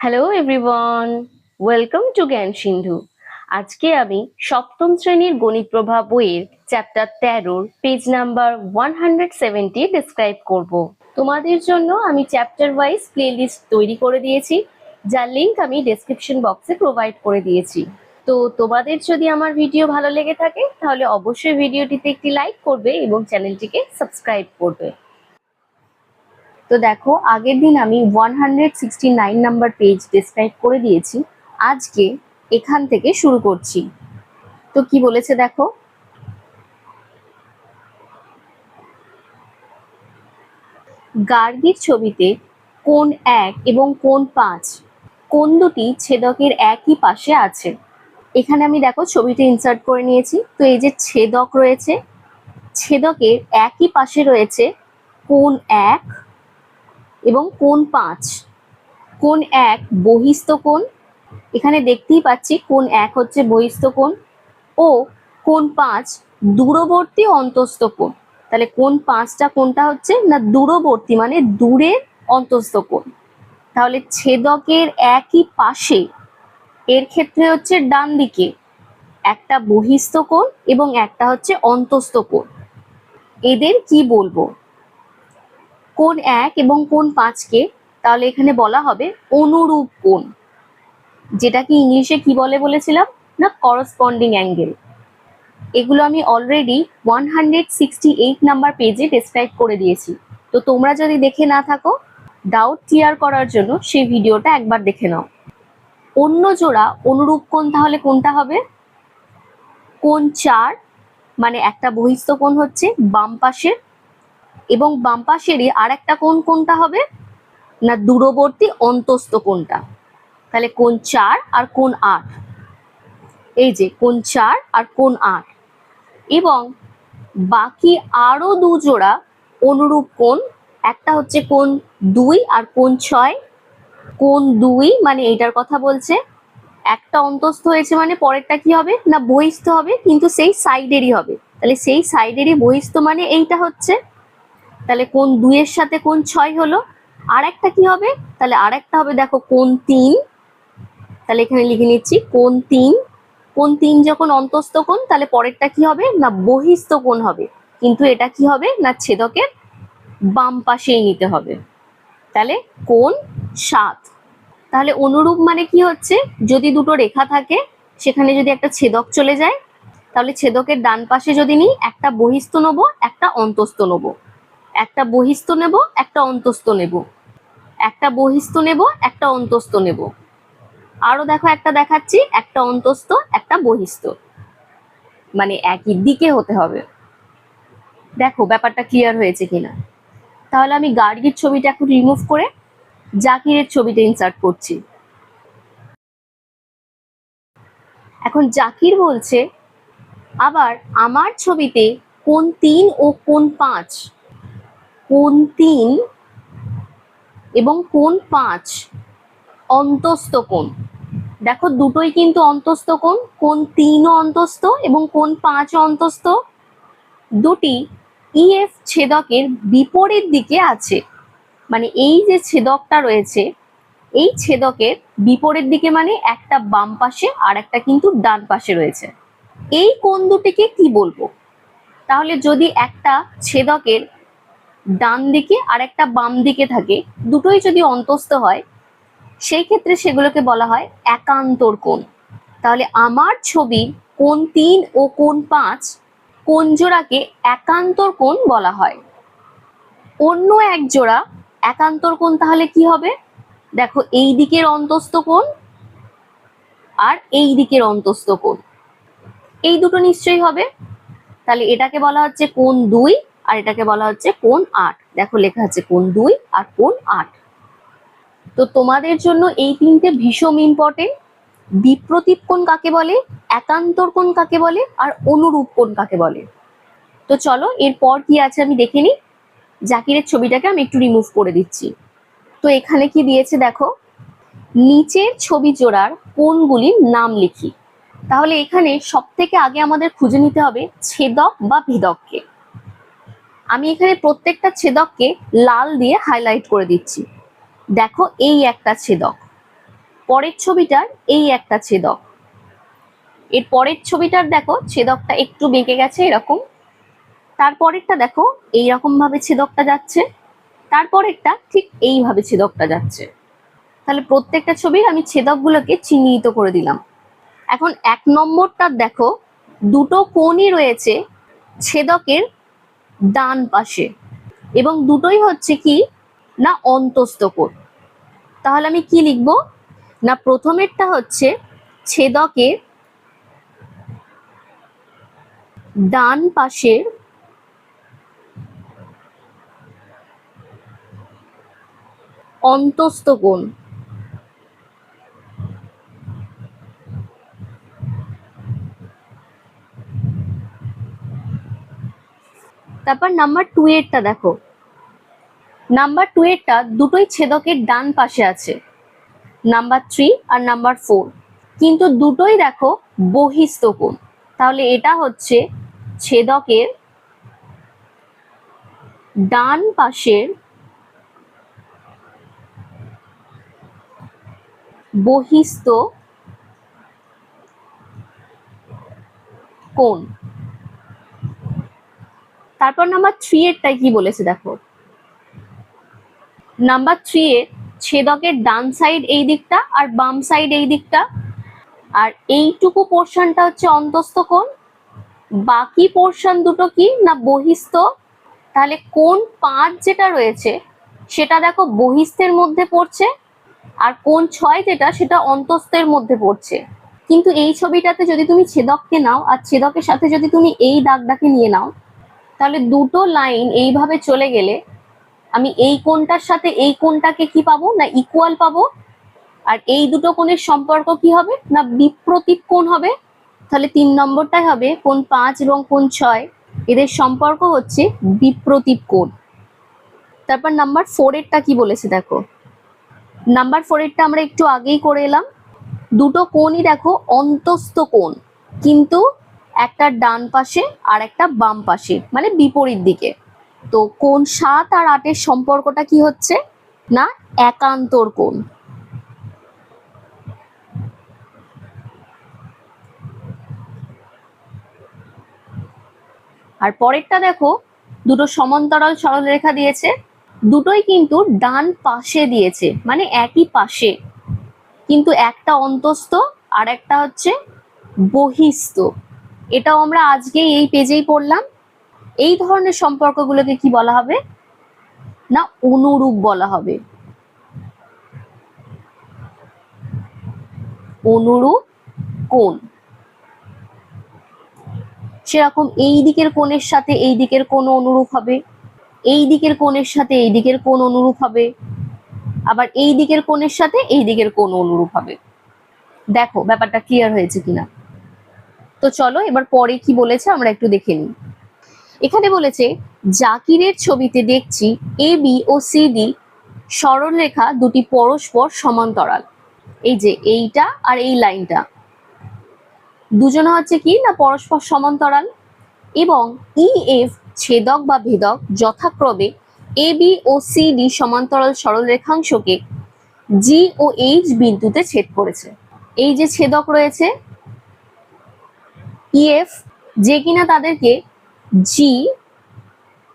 Hello everyone, welcome to জ্ঞান সিন্ধু। আজকে আমি সপ্তম শ্রেণীর গণিত প্রভা বইয়ের চ্যাপ্টার 13 পেজ নাম্বার 170 ডিসক্রাইব করব। তোমাদের জন্য আমি চ্যাপ্টার ওয়াইজ প্লেলিস্ট তৈরি করে দিয়েছি, যার লিংক আমি ডেসক্রিপশন বক্সে প্রোভাইড করে দিয়েছি। তো তোমাদের যদি আমার ভিডিও ভালো লেগে থাকে তাহলে অবশ্যই ভিডিওটিতে একটি লাইক করবে এবং চ্যানেলটিকে সাবস্ক্রাইব করবে। তো দেখো, আগের দিন আমি 169 নাম্বার পেজ ডিসক্রাইব করে দিয়েছি। আজকে এখান থেকে শুরু করছি। তো কি বলেছে দেখো, গার্গীর ছবিতে কোণ 1 এবং কোণ 5 কোণ দুটি ছেদকের একই পাশে আছে। এখানে আমি দেখো ছবিটি ইনসার্ট করে নিয়েছি। তো এই যে ছেদক রয়েছে, ছেদকের একই পাশে রয়েছে কোণ 1 এবং কোণ 5। কোণ 1 বহিস্থ কোণ, এখানে দেখতেই পাচ্ছি কোণ 1 হচ্ছে বহিস্থ কোণ ও কোণ 5 দূরবর্তী অন্তস্থ কোণ। তাহলে কোণ 5টা কোণটা হচ্ছে না দূরবর্তী, মানে দূরের অন্তস্থ কোণ। তাহলে ছেদকের একই পাশে, এর ক্ষেত্রে হচ্ছে ডান দিকে একটা বহিস্থ কোণ এবং একটা হচ্ছে অন্তস্থ কোণ। এদের কি বলবো? কোণ 1 এবং কোণ 5কে তাহলে এখানে বলা হবে অনুরূপ কোণ, যেটাকে ইংলিশে কি বলে বলেছিলাম না করসপন্ডিং অ্যাঙ্গেল। এগুলো আমি অলরেডি 168 নাম্বার পেজে ডেসক্রাইব করে দিয়েছি। তো তোমরা যদি দেখে না থাকো, ডাউট ক্লিয়ার করার জন্য সেই ভিডিওটা একবার দেখে নাও। অন্য জোড়া অনুরূপ কোণ তাহলে কোনটা হবে? কোণ 4, মানে একটা বহিস্থ কোণ হচ্ছে বাম পাশের, এবং বাম পাশেরই আর একটা কোণ কোনটা হবে না দূরবর্তী অন্তস্থ কোণটা। তাহলে কোণ 4 আর কোণ 8, এই যে কোণ 4 আর কোণ 8, এবং বাকি আরো দু জোড়া অনুরূপ কোণ, একটা হচ্ছে কোণ 2 আর কোণ 6। কোণ 2 মানে এইটার কথা বলছে, একটা অন্তস্থ হয়েছে মানে পরেরটা কি হবে না বহিস্থ হবে, কিন্তু সেই সাইডেরই হবে। তাহলে সেই সাইডেরই বহিস্থ মানে এইটা হচ্ছে। তাহলে কোণ 2 এর সাথে কোণ 6 হলো। আর একটা কি হবে? তাহলে আর একটা হবে দেখো কোণ 3। তাহলে এখানে লিখে নিচ্ছি কোণ 3। কোণ 3 যখন অন্তস্থ কোণ, তাহলে পরেরটা কি হবে না বহিস্থ কোণ হবে, কিন্তু এটা কি হবে না ছেদকের বাম পাশেই নিতে হবে। তাহলে কোণ 7। তাহলে অনুরূপ মানে কি হচ্ছে, যদি দুটো রেখা থাকে সেখানে যদি একটা ছেদক চলে যায়, তাহলে ছেদকের ডান পাশে যদি নিই, একটা বহিস্থ নেবো একটা অন্তস্থ নেবো, একটা বহিস্থ নেব একটা অন্তস্থ নেব, একটা বহিস্থ নেব একটা অন্তস্থ নেব। আরো দেখো একটা দেখাচ্ছি, একটা অন্তস্থ একটা বহিস্থ, মানে একই দিকে হতে হবে। দেখো ব্যাপারটা ক্লিয়ার হয়েছে কিনা। তাহলে আমি গার্গীর ছবিটা এখন রিমুভ করে জাকিরের ছবিটা ইনসার্ট করছি। এখন জাকির বলছে, আবার আমার ছবিতে কোণ 3 ও কোণ 5, কোণ 3 এবং কোণ 5 অন্তস্থ কোণ। দেখো দুটোই কিন্তু অন্তস্থ কোণ, কোণ 3 ও অন্তস্থ এবং কোণ 5 ও অন্তস্থ। দুটি ইএফ ছেদকের বিপরীত দিকে আছে, মানে এই যে ছেদকটা রয়েছে এই ছেদকের বিপরীত দিকে, মানে একটা বাম পাশে আর একটা কিন্তু ডান পাশে রয়েছে। এই কোণ দুটিকে কি বলবো? তাহলে যদি একটা ছেদকের ডান দিকে আর একটা বাম দিকে থাকে, দুটোই যদি অন্তস্থ হয়, সেই ক্ষেত্রে সেগুলোকে বলা হয় একান্তর কোণ। তাহলে আমার ছবি কোণ 3 ও কোণ 5 কোণ জোড়াকে একান্তর কোণ বলা হয়। অন্য এক জোড়া একান্তর কোণ তাহলে কি হবে? দেখো এই দিকের অন্তস্থ কোণ আর এই দিকের অন্তস্থ কোণ, এই দুটো নিশ্চয়ই হবে। তাহলে এটাকে বলা হচ্ছে কোণ 2 আর এটাকে বলা হচ্ছে কোণ 8। দেখো লেখা আছে কোণ 2 আর কোণ 8। তো তোমাদের জন্য এই তিনটে ভীষণ ইম্পর্টেন্ট। বিপ্রতীপ কোণ কাকে বলে, একান্তর কোণ কাকে বলে, আর অনুরূপ কোণ কাকে বলে। তো চলো এরপর কি আছে আমি দেখে নিই। জাকিরের ছবিটাকে আমি একটু রিমুভ করে দিচ্ছি। তো এখানে কি দিয়েছে দেখো, নিচের ছবি জোড়ার কোণগুলির নাম লিখি। তাহলে এখানে সব থেকে আগে আমাদের খুঁজে নিতে হবে ছেদক বা ভেদককে। আমি এখানে প্রত্যেকটা ছেদককে লাল দিয়ে হাইলাইট করে দিচ্ছি। দেখো এই একটা ছেদক, পরের ছবিটার এই একটা ছেদক, এর পরের ছবিটার দেখো ছেদকটা একটু বেঁকে গেছে এরকম, তারপরেরটা দেখো এইরকম ভাবে ছেদকটা যাচ্ছে, তারপরেরটা ঠিক এইভাবে ছেদকটা যাচ্ছে। তাহলে প্রত্যেকটা ছবির আমি ছেদকগুলোকে চিহ্নিত করে দিলাম। এখন 1 নম্বরটার দেখো দুটো কোণই রয়েছে ছেদকের ডান পাশে এবং দুটোই হচ্ছে কি না অন্তস্থ কোণ। তাহলে আমি কি লিখবো না প্রথমেরটা হচ্ছে ছেদকের ডান পাশের অন্তস্থ কোণ, তারপর নাম্বার 2 এরটা দেখো, নাম্বার 2 এরটা দুটোই ছেদকের ডান পাশে আছে, নাম্বার 3 আর নাম্বার 4, কিন্তু দুটোই দেখো বহিস্থ কোণ। তাহলে এটা হচ্ছে ছেদকের ডান পাশের বহিস্থ কোণ। তারপর নাম্বার 3 এরটাই কি বলেছে দেখো, নাম্বার 3 এর ছেদকের ডান সাইড এই দিকটা আর বাম সাইড এই দিকটা, আর এইটুকু পোর্শনটা হচ্ছে অন্তস্থ কোণ, বাকি পোর্শন দুটো কি না বহিস্থ। তাহলে কোণ 5 যেটা রয়েছে সেটা দেখো বহিস্থের মধ্যে পড়ছে, আর কোণ 6 যেটা সেটা অন্তস্থের মধ্যে পড়ছে। কিন্তু এই ছবিটাতে যদি তুমি ছেদককে নাও আর ছেদকের সাথে যদি তুমি এই দাগটাকে নিয়ে নাও, তাহলে দুটো লাইন এইভাবে চলে গেলে আমি এই কোণটার সাথে এই কোণটাকে কি পাবো না ইকুয়াল পাবো, আর এই দুটো কোণের সম্পর্ক কি হবে না বিপ্রতীপ কোণ হবে। তাহলে 3 নম্বরটাই হবে কোণ 5 এবং কোণ 6 এদের সম্পর্ক হচ্ছে বিপ্রতীপ কোণ। তারপর নাম্বার 4 এরটা কি বলেছে দেখো, নাম্বার 4 এরটা আমরা একটু আগেই করে এলাম, দুটো কোণই দেখো অন্তস্থ কোণ, কিন্তু একটা ডান পাশে আর একটা বাম পাশে মানে বিপরীত দিকে। তো কোণ 7 আর 8 এর সম্পর্কটা কি হচ্ছে না একান্তর কোণ। আর পরেরটা দেখো দুটো সমান্তরাল সরলরেখা দিয়েছে, দুটোই কিন্তু ডান পাশে দিয়েছে মানে একই পাশে, কিন্তু একটা অন্তস্থ আর একটা হচ্ছে বহিস্থ। এটাও আমরা আজকে এই পেজেই পড়লাম। এই ধরনের সম্পর্কগুলোকে কি বলা হবে না অনুরূপ বলা হবে, অনুরূপ কোণ। সেরকম এই দিকের কোণের সাথে এই দিকের কোণ অনুরূপ হবে, এই দিকের কোণের সাথে এই দিকের কোণ অনুরূপ হবে, আবার এই দিকের কোণের সাথে এই দিকের কোণ অনুরূপ হবে। দেখো ব্যাপারটা ক্লিয়ার হয়েছে কিনা। তো চলো এবার পরে কি বলেছে আমরা একটু দেখে নিই। এখানে বলেছে জাকিরের ছবিতে দেখছি A B O C D সরলরেখা দুটি পরস্পর সমান্তরাল। এই যে এইটা আর এই লাইনটা দুজনে হচ্ছে কি না পরস্পর সমান্তরাল, এবং ই এফ ছেদক বা ভেদক যথাক্রমে A B O C D সমান্তরাল সরলরেখাংশকে জি ও এইচ বিন্দুতে ছেদ করেছে। এই যে ছেদক রয়েছে ইএফ, যে কিনা তাদেরকে জি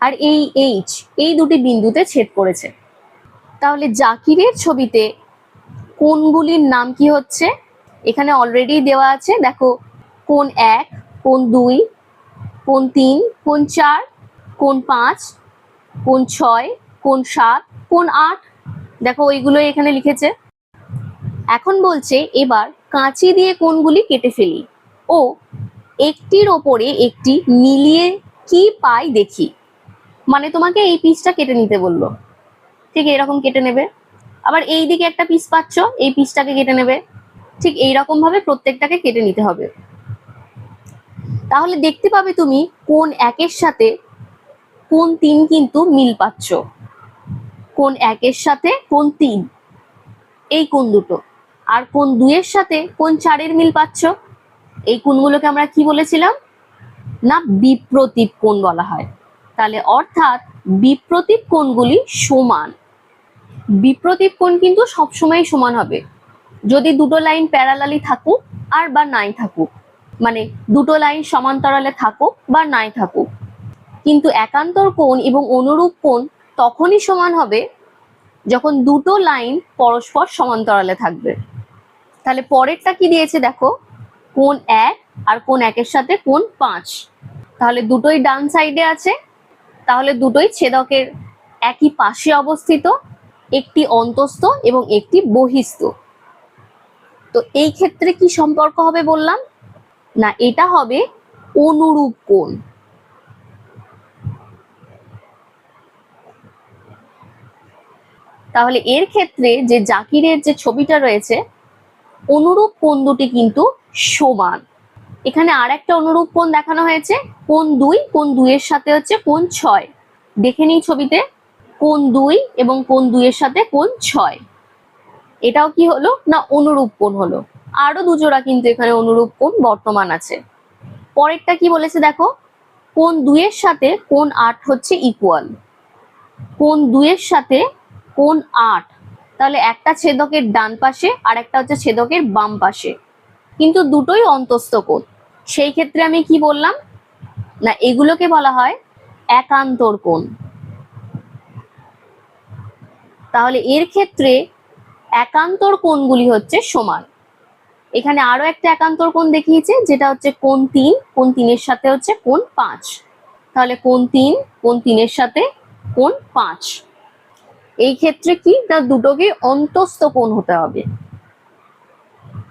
আর এই এইচ এই দুটি বিন্দুতে ছেদ করেছে। তাহলে জাকিরের ছবিতে কোণগুলির নাম কি হচ্ছে এখানে অলরেডি দেওয়া আছে, দেখো কোণ 1, কোণ 2, কোণ 3, কোণ 4, কোণ 5, কোণ 6, কোণ 7, কোণ 8, দেখো ওইগুলো এখানে লিখেছে। এখন বলছে এবার কাঁচি দিয়ে কোণগুলি কেটে ফেলি ও একটির ওপরে একটি মিলিয়ে কি পাই দেখি। মানে তোমাকে এই পিসটা কেটে নিতে বললো, ঠিক এইরকম কেটে নেবে। আবার এই দিকে একটা পিস পাচ্ছ, এই পিসটাকে কেটে নেবে, ঠিক এইরকম ভাবে প্রত্যেকটাকে কেটে নিতে হবে। তাহলে দেখতে পাবে তুমি কোণ 1 এর সাথে কোণ 3 কিন্তু মিল পাচ্ছ, কোণ 1 এর সাথে কোণ 3 এই কোণ দুটো, আর কোণ 2 এর সাথে কোণ 4 এর মিল পাচ্ছ। এই কোণগুলোকে আমরা কি বলেছিলাম না বিপ্রতীপ কোণ বলা হয়। তাহলে অর্থাৎ বিপ্রতীপ কোণগুলি সমান, বিপ্রতীপ কোণ কিন্তু সবসময় সমান হবে। যদি দুটো লাইন প্যারালালি থাকুক আর বা নাই থাকুক, মানে দুটো লাইন সমান্তরালে থাকুক বা নাই থাকুক, কিন্তু একান্তর কোণ এবং অনুরূপ কোণ তখনই সমান হবে যখন দুটো লাইন পরস্পর সমান্তরালে থাকবে। তাহলে পরেরটা কি দিয়েছে দেখো, কোণ 1 আর কোণ 1-এর সাথে কোণ 5। তাহলে দুটোই ডান সাইডে আছে, তাহলে দুটোই ছেদকের একই পাশে অবস্থিত, একটি অন্তস্থ এবং একটি বহিস্থ। তো এই ক্ষেত্রে কি সম্পর্ক হবে বললাম না, এটা হবে অনুরূপ কোণ। তাহলে এর ক্ষেত্রে যে জাকিরের যে ছবিটা রয়েছে, অনুরূপ কোণ দুটি কিন্তু সমান। এখানে আর একটা অনুরূপ কোণ দেখানো হয়েছে, কোণ 2, কোণ 2-এর সাথে হচ্ছে কোণ 6। দেখে নিই ছবিতে, কোণ 2 এবং কোণ 2-এর সাথে কোণ 6। এটাও কি হলো না, অনুরূপ কোণ হলো। আরো দুজোড়া কিন্তু এখানে অনুরূপ কোণ বর্তমান আছে। পরেরটা কি বলেছে দেখো, কোণ 2-এর সাথে কোণ 8 হচ্ছে ইকুয়াল। কোণ 2-এর সাথে কোণ 8, তাহলে একটা ছেদকের ডান পাশে আর একটা হচ্ছে ছেদকের বাম পাশে, কিন্তু দুটোই অন্তস্থ কোণ। সেই ক্ষেত্রে আমি কি বললাম না, এগুলোকে বলা হয় একান্তর কোণ। তাহলে এর ক্ষেত্রে একান্তর কোণগুলি হচ্ছে সমান। এখানে আরো একটা একান্তর কোণ দেখিয়েছে, যেটা হচ্ছে কোণ 3, কোণ 3-এর সাথে হচ্ছে কোণ 5। তাহলে কোণ 3, কোণ 3-এর সাথে কোণ 5। এই ক্ষেত্রে কি না, দুটোকে অন্তস্থ কোণ হতে হবে,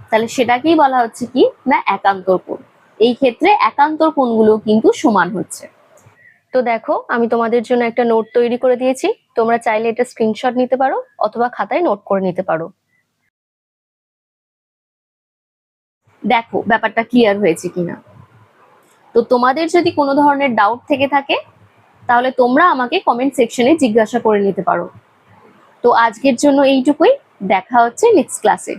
তাহলে সেটাকেই বলা হচ্ছে কি না একান্তর কোণ। এই ক্ষেত্রে একান্তর কোণগুলো কিন্তু সমান হচ্ছে। তো দেখো, আমি তোমাদের জন্য একটা নোট তৈরি করে দিয়েছি, তোমরা চাইলে এটা স্ক্রিনশট নিতে পারো অথবা খাতায় নোট করে নিতে পারো। দেখো ব্যাপারটা ক্লিয়ার হয়েছে কিনা। তো তোমাদের যদি কোনো ধরনের ডাউট থেকে থাকে তাহলে তোমরা আমাকে কমেন্ট সেকশনে জিজ্ঞাসা করে নিতে পারো। তো আজকের জন্য এইটুকুই, দেখা হচ্ছে নেক্সট ক্লাসে।